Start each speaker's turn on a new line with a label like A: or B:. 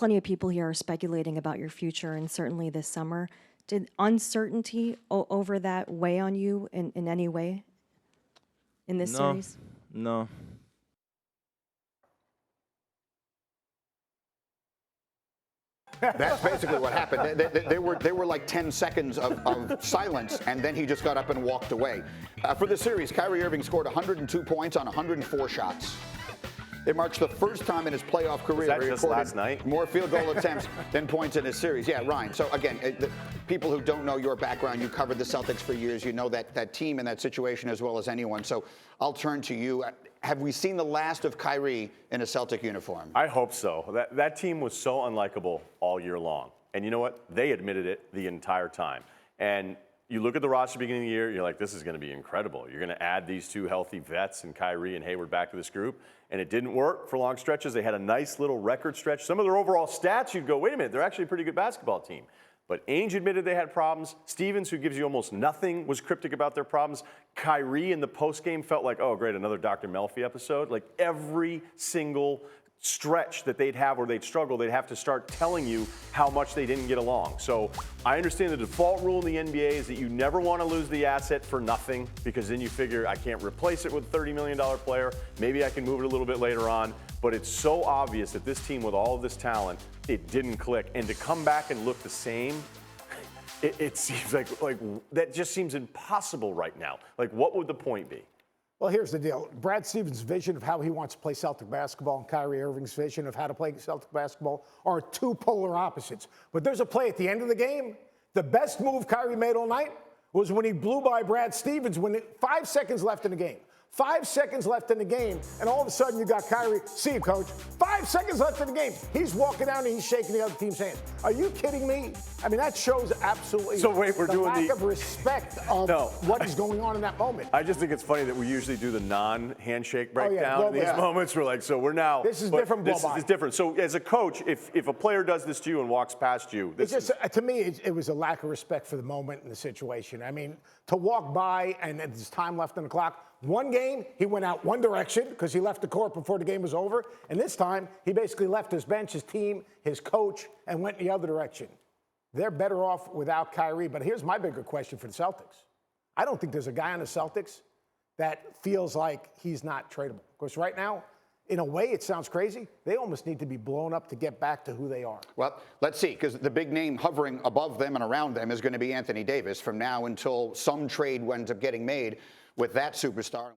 A: plenty of people here are speculating about your future, and certainly this summer. Did uncertainty over that weigh on you in any way in this series?
B: No.
C: That's basically what happened. There were like 10 seconds of silence, and then he just got up and walked away. For the series, Kyrie Irving scored 102 points on 104 shots. It marks the first time in his playoff career
D: that
C: he
D: just
C: recorded
D: last night?
C: more field goal attempts than points in his series. Yeah, Ryan. So again, the people who don't know your background, you covered the Celtics for years. You know that team and that situation as well as anyone. So I'll turn to you. Have we seen the last of Kyrie in a Celtic uniform?
D: I hope so. That team was so unlikable all year long. And you know what? They admitted it the entire time. And you look at the roster beginning of the year, you're like, this is going to be incredible. You're going to add these two healthy vets and Kyrie and Hayward back to this group. And it didn't work for long stretches. They had a nice little record stretch. Some of their overall stats, you'd go, wait a minute, they're actually a pretty good basketball team. But Ainge admitted they had problems. Stevens, who gives you almost nothing, was cryptic about their problems. Kyrie in the postgame felt like, oh, great, another Dr. Melfi episode. Like every single stretch that they'd have where they'd struggle, they'd have to start telling you how much they didn't get along. So I understand the default rule in the NBA is that you never want to lose the asset for nothing, because then you figure I can't replace it with a $30 million player. Maybe I can move it a little bit later on. But it's so obvious that this team with all of this talent, it didn't click. And to come back and look the same, it seems like that just seems impossible right now. Like, what would the point be?
E: Well, here's the deal. Brad Stevens' vision of how he wants to play Celtic basketball and Kyrie Irving's vision of how to play Celtic basketball are two polar opposites. But there's a play at the end of the game. The best move Kyrie made all night was when he blew by Brad Stevens when 5 seconds left in the game. 5 seconds left in the game, and all of a sudden you got Kyrie. See you, coach. 5 seconds left in the game. He's walking down and he's shaking the other team's hand. Are you kidding me? I mean, that shows absolutely
D: So wait, we're
E: the
D: doing
E: lack of respect of what is going on in that moment.
D: I just think it's funny that we usually do the non-handshake breakdown in these moments. We're like, so we're now.
E: This is different.
D: This is different. So as a coach, if a player does this to you and walks past you,
E: it's just, to me, it was a lack of respect for the moment and the situation. I mean, to walk by and there's time left on the clock. One game, he went out one direction because he left the court before the game was over. And this time, he basically left his bench, his team, his coach, and went in the other direction. They're better off without Kyrie. But here's my bigger question for the Celtics. I don't think there's a guy on the Celtics that feels like he's not tradable. Because right now, in a way, it sounds crazy. They almost need to be blown up to get back to who they are.
C: Well, let's see, because the big name hovering above them and around them is going to be Anthony Davis from now until some trade winds up getting made with that superstar.